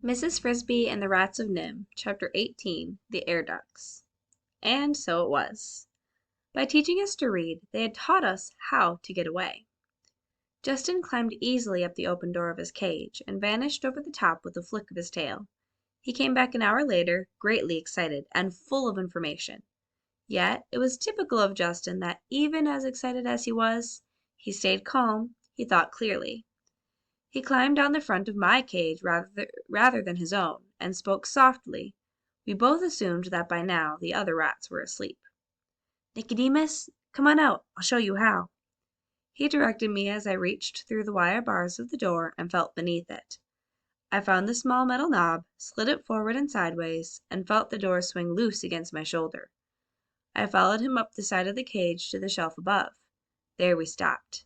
Mrs. Frisby and the Rats of Nim, Chapter 18, The Air Ducts. And so it was. By teaching us to read, they had taught us how to get away. Justin climbed easily up the open door of his cage and vanished over the top with a flick of his tail. He came back an hour later, greatly excited and full of information. Yet it was typical of Justin that even as excited as he stayed calm, he thought clearly. He climbed down the front of my cage rather than his own, and spoke softly. We both assumed that by now the other rats were asleep. "Nicodemus, come on out. I'll show you how." He directed me as I reached through the wire bars of the door and felt beneath it. I found the small metal knob, slid it forward and sideways, and felt the door swing loose against my shoulder. I followed him up the side of the cage to the shelf above. There we stopped.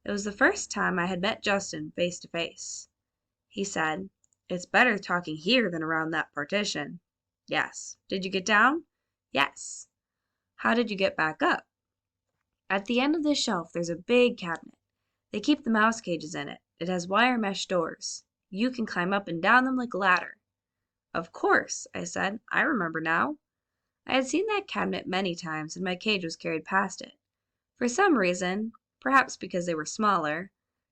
It was the first time I had met Justin face to face. He said, "It's better talking here than around that partition." "Yes." "Did you get down?" "Yes." "How did you get back up?" "At the end of this shelf there's a big cabinet. They keep the mouse cages in it. It has wire mesh doors. You can climb up and down them like a ladder." "Of course," I said. "I remember now." I had seen that cabinet many times and my cage was carried past it. For some reason, perhaps because they were smaller,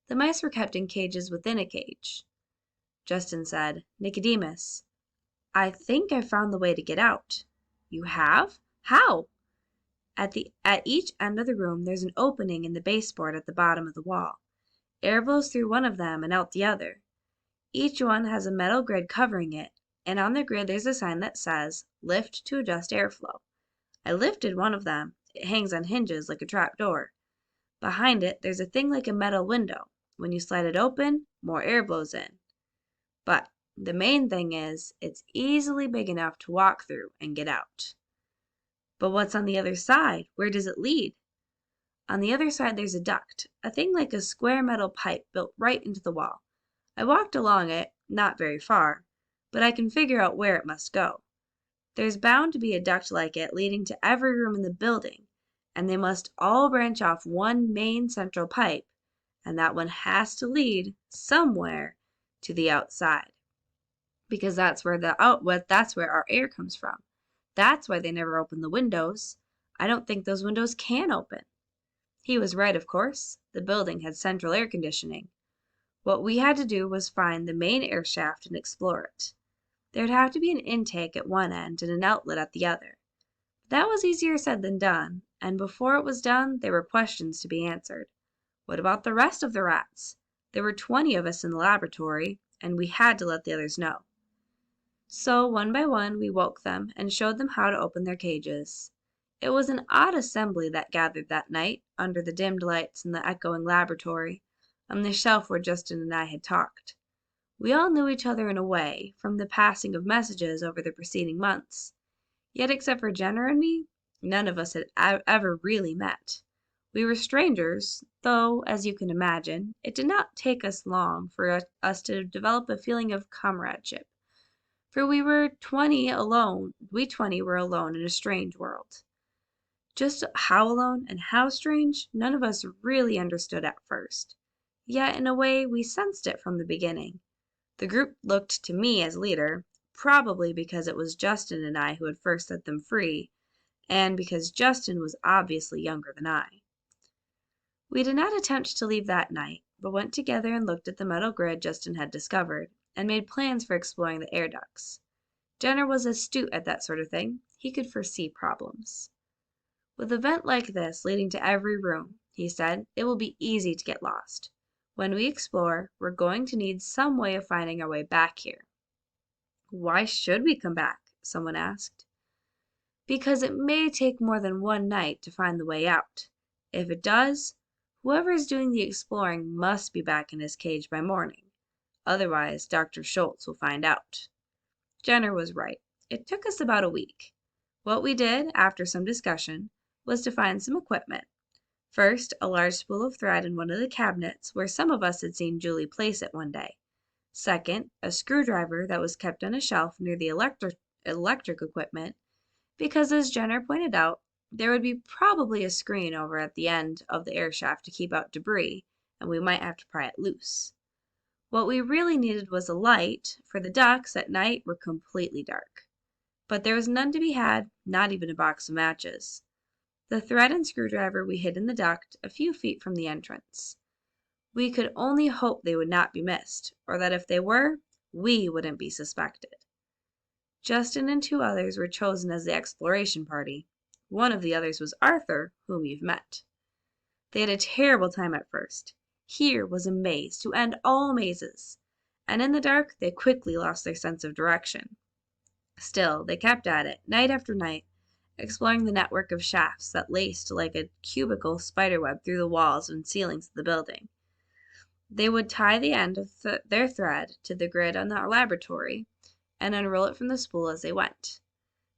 the mice were kept in cages within a cage. Justin said, "Nicodemus, I think I found the way to get out." "You have? How?" At each end of the room there's an opening in the baseboard at the bottom of the wall. Air blows through one of them and out the other. Each one has a metal grid covering it, and on the grid there's a sign that says, "Lift to adjust airflow." I lifted one of them. It hangs on hinges like a trap door. Behind it, there's a thing like a metal window. When you slide it open, more air blows in. But the main thing is, it's easily big enough to walk through and get out. "But what's on the other side? Where does it lead?" "On the other side there's a duct, a thing like a square metal pipe built right into the wall. I walked along it, not very far, but I can figure out where it must go. There's bound to be a duct like it leading to every room in the building, and they must all branch off one main central pipe, and that one has to lead somewhere to the outside. Because that's where our air comes from. That's why they never open the windows. I don't think those windows can open." He was right, of course. The building had central air conditioning. What we had to do was find the main air shaft and explore it. There'd have to be an intake at one end and an outlet at the other. That was easier said than done, and before it was done there were questions to be answered. What about the rest of the rats? There were 20 of us in the laboratory, and we had to let the others know. So one by one we woke them and showed them how to open their cages. It was an odd assembly that gathered that night, under the dimmed lights in the echoing laboratory, on the shelf where Justin and I had talked. We all knew each other in a way, from the passing of messages over the preceding months. Yet except for Jenner and me, none of us had ever really met. We were strangers, though, as you can imagine, it did not take us long for us to develop a feeling of comradeship. For we 20 were alone in a strange world. Just how alone and how strange, none of us really understood at first. Yet in a way we sensed it from the beginning. The group looked to me as leader, probably because it was Justin and I who had first set them free, and because Justin was obviously younger than I. We did not attempt to leave that night, but went together and looked at the metal grid Justin had discovered, and made plans for exploring the air ducts. Jenner was astute at that sort of thing. He could foresee problems. "With a vent like this leading to every room," he said, "it will be easy to get lost. When we explore, we're going to need some way of finding our way back here." "Why should we come back?" someone asked. "Because it may take more than one night to find the way out. If it does, whoever is doing the exploring must be back in his cage by morning. Otherwise, Dr. Schultz will find out." Jenner was right. It took us about a week. What we did, after some discussion, was to find some equipment. First, a large spool of thread in one of the cabinets where some of us had seen Julie place it one day. Second, a screwdriver that was kept on a shelf near the electric equipment, because as Jenner pointed out, there would be probably a screen over at the end of the air shaft to keep out debris, and we might have to pry it loose. What we really needed was a light, for the ducts at night were completely dark. But there was none to be had, not even a box of matches. The thread and screwdriver we hid in the duct a few feet from the entrance. We could only hope they would not be missed, or that if they were, we wouldn't be suspected. Justin and two others were chosen as the exploration party. One of the others was Arthur, whom you've met. They had a terrible time at first. Here was a maze to end all mazes, and in the dark they quickly lost their sense of direction. Still, they kept at it, night after night, exploring the network of shafts that laced like a cubical spiderweb through the walls and ceilings of the building. They would tie the end of their thread to the grid on the laboratory and unroll it from the spool as they went.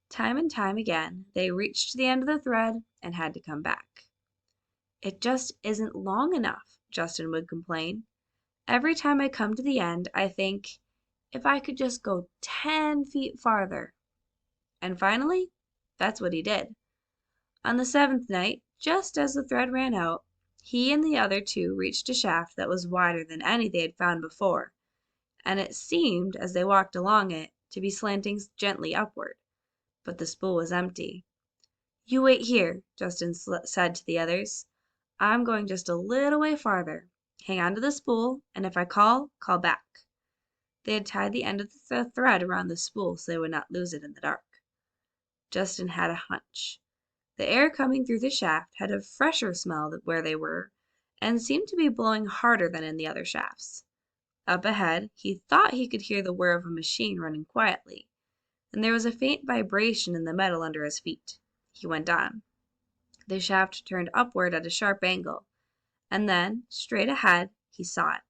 Time and time again, they reached the end of the thread and had to come back. "It just isn't long enough," Justin would complain. "Every time I come to the end, I think, if I could just go 10 feet farther." And finally, that's what he did. On the 7th night, just as the thread ran out, he and the other two reached a shaft that was wider than any they had found before, and it seemed, as they walked along it, to be slanting gently upward. But the spool was empty. "You wait here," Justin said to the others. "I'm going just a little way farther. Hang on to the spool, and if I call back." They had tied the end of the thread around the spool so they would not lose it in the dark. Justin had a hunch. The air coming through the shaft had a fresher smell where they were, and seemed to be blowing harder than in the other shafts. Up ahead, he thought he could hear the whir of a machine running quietly, and there was a faint vibration in the metal under his feet. He went on. The shaft turned upward at a sharp angle, and then, straight ahead, he saw it.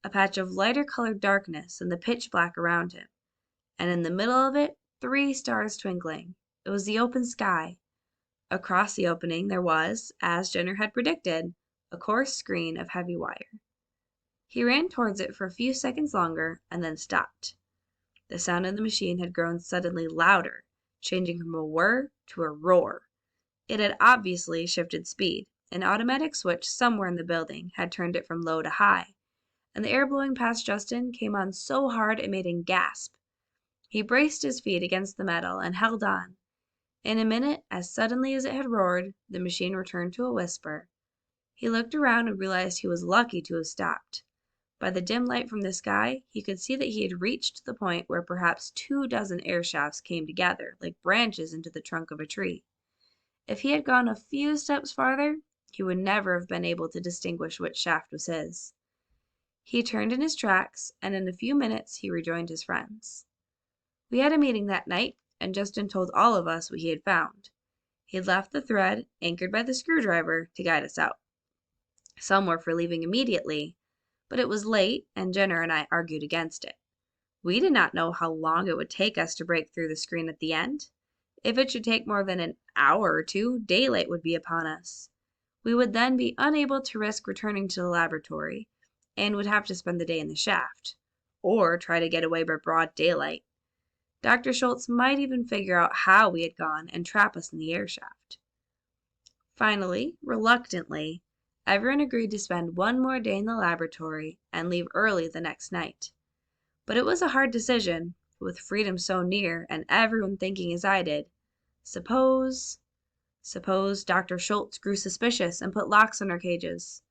A patch of lighter colored darkness in the pitch black around him, and in the middle of it, 3 stars twinkling. It was the open sky. Across the opening there was, as Jenner had predicted, a coarse screen of heavy wire. He ran towards it for a few seconds longer and then stopped. The sound of the machine had grown suddenly louder, changing from a whir to a roar. It had obviously shifted speed. An automatic switch somewhere in the building had turned it from low to high, and the air blowing past Justin came on so hard it made him gasp. He braced his feet against the metal and held on. In a minute, as suddenly as it had roared, the machine returned to a whisper. He looked around and realized he was lucky to have stopped. By the dim light from the sky, he could see that he had reached the point where perhaps 24 air shafts came together, like branches into the trunk of a tree. If he had gone a few steps farther, he would never have been able to distinguish which shaft was his. He turned in his tracks, and in a few minutes he rejoined his friends. We had a meeting that night, and Justin told all of us what he had found. He had left the thread, anchored by the screwdriver, to guide us out. Some were for leaving immediately, but it was late, and Jenner and I argued against it. We did not know how long it would take us to break through the screen at the end. If it should take more than an hour or two, daylight would be upon us. We would then be unable to risk returning to the laboratory, and would have to spend the day in the shaft, or try to get away by broad daylight. Dr. Schultz might even figure out how we had gone and trap us in the air shaft. Finally, reluctantly, everyone agreed to spend one more day in the laboratory and leave early the next night. But it was a hard decision, with freedom so near and everyone thinking as I did. Suppose Dr. Schultz grew suspicious and put locks on our cages.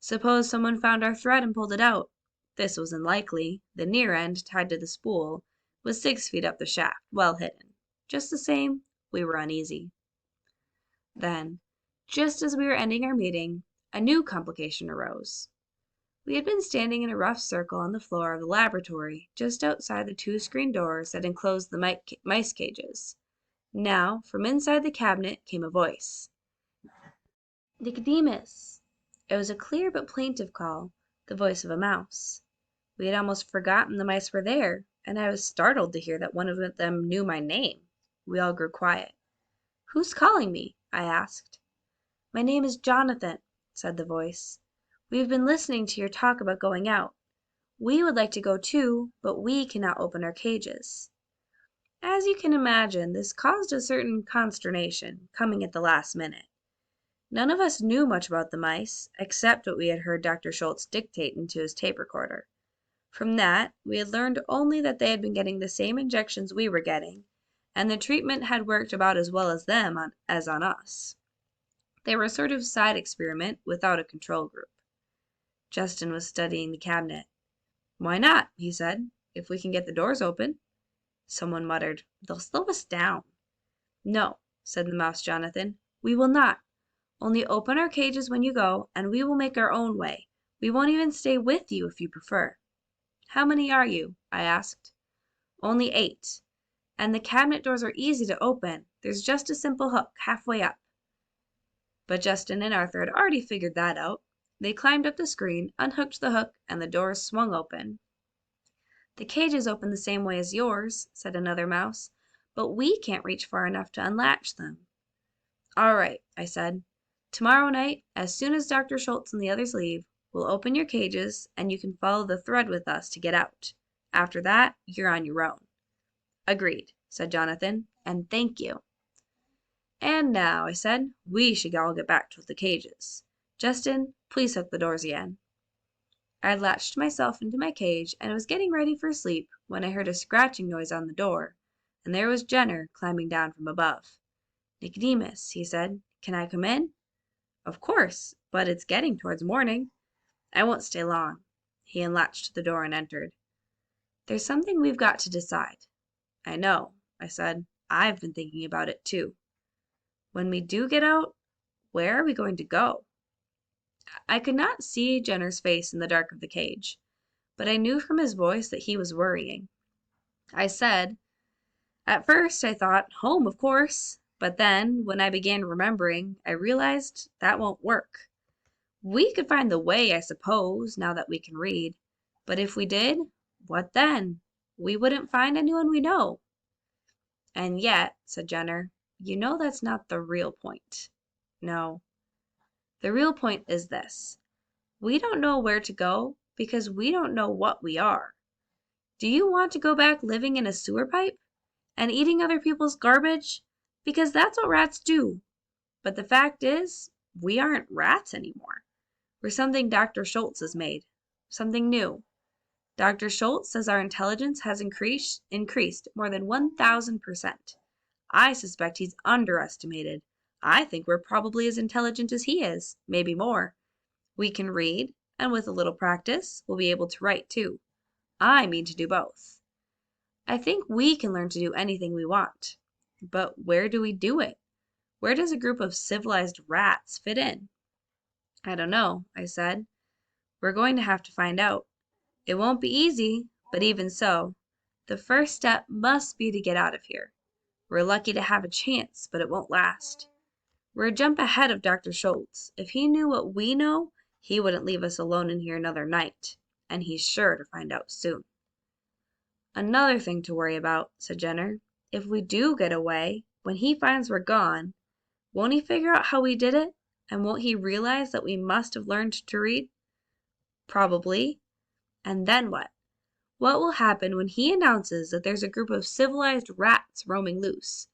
Suppose someone found our thread and pulled it out. This was unlikely. The near end, tied to the spool, was 6 feet up the shaft, well hidden. Just the same, we were uneasy. Then, just as we were ending our meeting, a new complication arose. We had been standing in a rough circle on the floor of the laboratory, just outside the 2 screen doors that enclosed the mice cages. Now, from inside the cabinet came a voice. "Nicodemus!" It was a clear but plaintive call, the voice of a mouse. We had almost forgotten the mice were there, and I was startled to hear that one of them knew my name. We all grew quiet. "Who's calling me?" I asked. "My name is Jonathan," said the voice. "We have been listening to your talk about going out. We would like to go too, but we cannot open our cages." As you can imagine, this caused a certain consternation, coming at the last minute. None of us knew much about the mice, except what we had heard Dr. Schultz dictate into his tape recorder. From that, we had learned only that they had been getting the same injections we were getting, and the treatment had worked about as well as as on us. They were a sort of side experiment without a control group. Justin was studying the cabinet. "Why not?" he said. "If we can get the doors open." Someone muttered, "They'll slow us down." "No," said the mouse Jonathan, "we will not. Only open our cages when you go, and we will make our own way. We won't even stay with you if you prefer." "How many are you?" I asked. "Only 8. And the cabinet doors are easy to open. There's just a simple hook halfway up." But Justin and Arthur had already figured that out. They climbed up the screen, unhooked the hook, and the doors swung open. "The cages open the same way as yours," said another mouse, "but we can't reach far enough to unlatch them." "All right," I said. "Tomorrow night, as soon as Dr. Schultz and the others leave, we'll open your cages, and you can follow the thread with us to get out. After that, you're on your own." "Agreed," said Jonathan, "and thank you." "And now," I said, "we should all get back to the cages. Justin, please hook the doors again." I had latched myself into my cage and was getting ready for sleep when I heard a scratching noise on the door, and there was Jenner climbing down from above. "Nicodemus," he said, "can I come in?" "Of course, but it's getting towards morning." "I won't stay long." He unlatched the door and entered. "There's something we've got to decide." "I know," I said. "I've been thinking about it too. When we do get out, where are we going to go?" I could not see Jenner's face in the dark of the cage, but I knew from his voice that he was worrying. I said, "At first I thought, home, of course, but then, when I began remembering, I realized that won't work. We could find the way, I suppose, now that we can read, but if we did, what then? We wouldn't find anyone we know." "And yet," said Jenner, "you know that's not the real point." "No. The real point is this. We don't know where to go because we don't know what we are. Do you want to go back living in a sewer pipe and eating other people's garbage? Because that's what rats do. But the fact is, we aren't rats anymore. We're something Dr. Schultz has made. Something new. Dr. Schultz says our intelligence has increased more than 1,000%. I suspect he's underestimated. I think we're probably as intelligent as he is, maybe more. We can read, and with a little practice, we'll be able to write too. I mean to do both. I think we can learn to do anything we want. But where do we do it? Where does a group of civilized rats fit in?" "I don't know," I said. "We're going to have to find out. It won't be easy, but even so, the first step must be to get out of here. We're lucky to have a chance, but it won't last. We're a jump ahead of Dr. Schultz. If he knew what we know, he wouldn't leave us alone in here another night, and he's sure to find out soon." "Another thing to worry about," said Jenner. "If we do get away, when he finds we're gone, won't he figure out how we did it? And won't he realize that we must have learned to read?" "Probably. And then what? What will happen when he announces that there's a group of civilized rats roaming loose?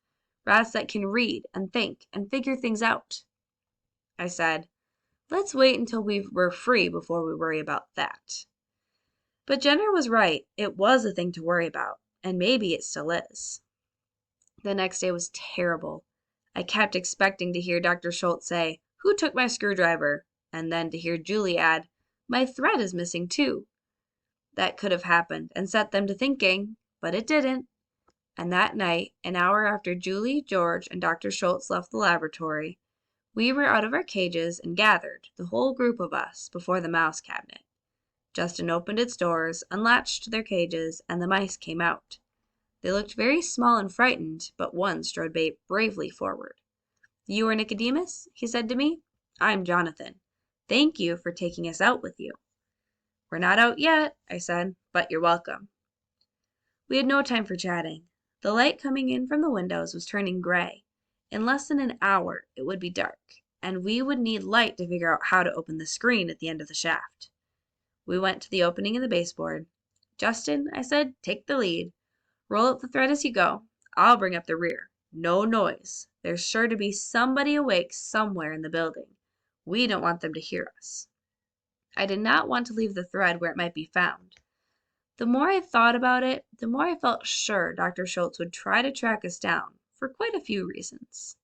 Rats that can read and think and figure things out?" I said, "Let's wait until we're free before we worry about that." But Jenner was right. It was a thing to worry about, and maybe it still is. The next day was terrible. I kept expecting to hear Dr. Schultz say, "Who took my screwdriver?" and then to hear Julie add, "My thread is missing too." That could have happened and set them to thinking, but it didn't. And that night, an hour after Julie, George, and Dr. Schultz left the laboratory, we were out of our cages and gathered, the whole group of us, before the mouse cabinet. Justin opened its doors, unlatched their cages, and the mice came out. They looked very small and frightened, but one strode bravely forward. "You are Nicodemus?" he said to me. "I'm Jonathan. Thank you for taking us out with you." "We're not out yet," I said, "but you're welcome." We had no time for chatting. The light coming in from the windows was turning gray. In less than an hour it would be dark, and we would need light to figure out how to open the screen at the end of the shaft. We went to the opening in the baseboard. "Justin," I said, "take the lead. Roll up the thread as you go. I'll bring up the rear. No noise. There's sure to be somebody awake somewhere in the building. We don't want them to hear us." I did not want to leave the thread where it might be found. The more I thought about it, the more I felt sure Dr. Schultz would try to track us down, for quite a few reasons.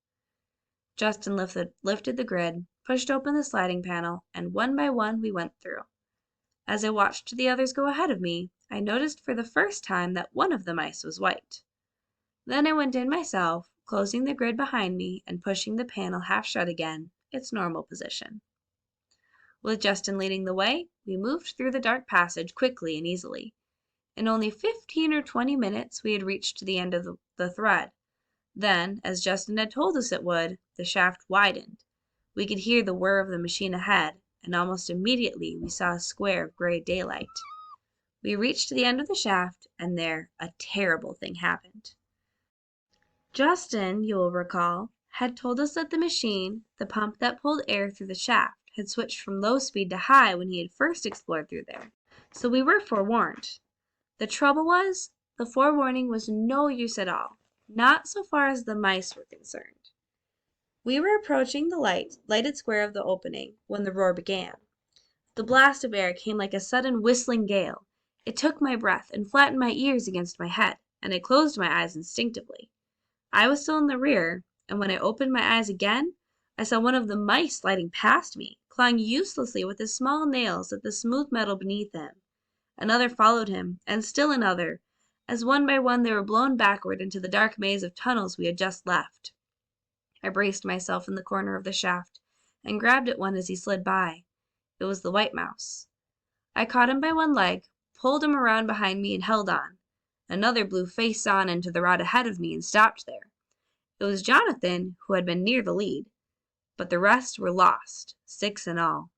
Justin lifted the grid, pushed open the sliding panel, and one by one we went through. As I watched the others go ahead of me, I noticed for the first time that one of the mice was white. Then I went in myself, closing the grid behind me and pushing the panel half shut again, its normal position. With Justin leading the way, we moved through the dark passage quickly and easily. In only 15 or 20 minutes, we had reached the end of the thread. Then, as Justin had told us it would, the shaft widened. We could hear the whir of the machine ahead, and almost immediately we saw a square of gray daylight. We reached the end of the shaft, and there a terrible thing happened. Justin, you will recall, had told us that the machine, the pump that pulled air through the shaft, had switched from low speed to high when he had first explored through there, so we were forewarned. The trouble was, the forewarning was no use at all, not so far as the mice were concerned. We were approaching the lighted square of the opening when the roar began. The blast of air came like a sudden whistling gale. It took my breath and flattened my ears against my head, and I closed my eyes instinctively. I was still in the rear, and when I opened my eyes again, I saw one of the mice sliding past me, clawing uselessly with his small nails at the smooth metal beneath him. Another followed him, and still another, as one by one they were blown backward into the dark maze of tunnels we had just left. I braced myself in the corner of the shaft and grabbed at one as he slid by. It was the white mouse. I caught him by one leg, pulled him around behind me, and held on. Another blew face on into the rod ahead of me and stopped there. It was Jonathan, who had been near the lead. But the rest were lost, 6 in all.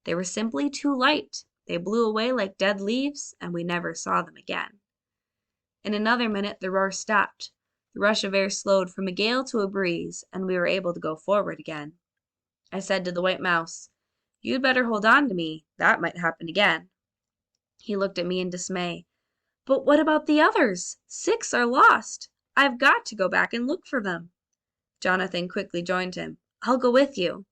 They were simply too light. They blew away like dead leaves, and we never saw them again. In another minute the roar stopped. The rush of air slowed from a gale to a breeze, and we were able to go forward again. I said to the white mouse, "You'd better hold on to me. That might happen again." He looked at me in dismay. "But what about the others? 6 are lost. I've got to go back and look for them." Jonathan quickly joined him. "I'll go with you."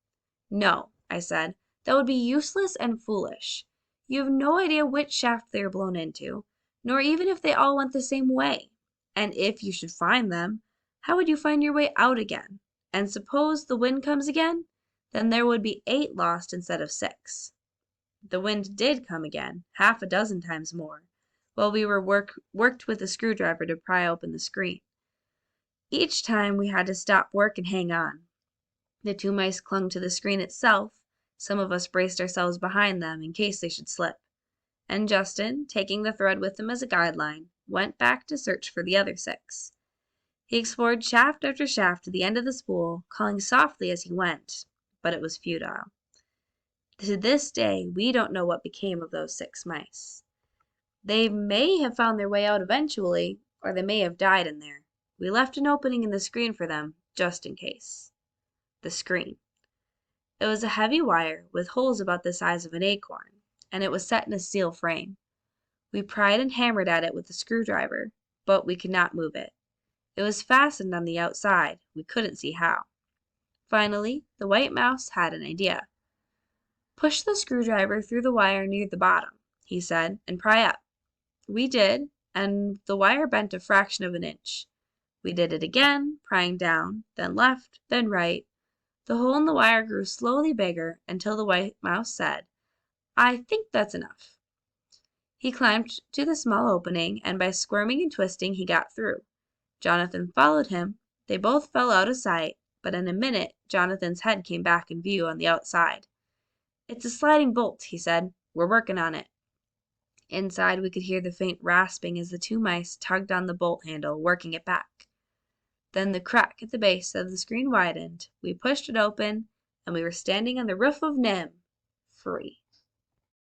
"No," I said. "That would be useless and foolish. You have no idea which shaft they are blown into, nor even if they all went the same way. And if you should find them, how would you find your way out again? And suppose the wind comes again? Then there would be 8 lost instead of 6. The wind did come again, 6 times more, while we were worked with a screwdriver to pry open the screen. Each time we had to stop work and hang on. The 2 mice clung to the screen itself. Some of us braced ourselves behind them in case they should slip. And Justin, taking the thread with him as a guideline, went back to search for the other 6. He explored shaft after shaft to the end of the spool, calling softly as he went, but it was futile. To this day, we don't know what became of those 6 mice. They may have found their way out eventually, or they may have died in there. We left an opening in the screen for them, just in case. The screen. It was a heavy wire with holes about the size of an acorn, and it was set in a steel frame. We pried and hammered at it with a screwdriver, but we could not move it. It was fastened on the outside. We couldn't see how. Finally, the white mouse had an idea. "Push the screwdriver through the wire near the bottom," he said, "and pry up." We did, and the wire bent a fraction of an inch. We did it again, prying down, then left, then right. The hole in the wire grew slowly bigger until the white mouse said, "I think that's enough." He climbed to the small opening, and by squirming and twisting he got through. Jonathan followed him. They both fell out of sight, but in a minute Jonathan's head came back in view on the outside. "It's a sliding bolt," he said. "We're working on it." Inside we could hear the faint rasping as the 2 mice tugged on the bolt handle, working it back. Then the crack at the base of the screen widened, we pushed it open, and we were standing on the roof of NIM, free.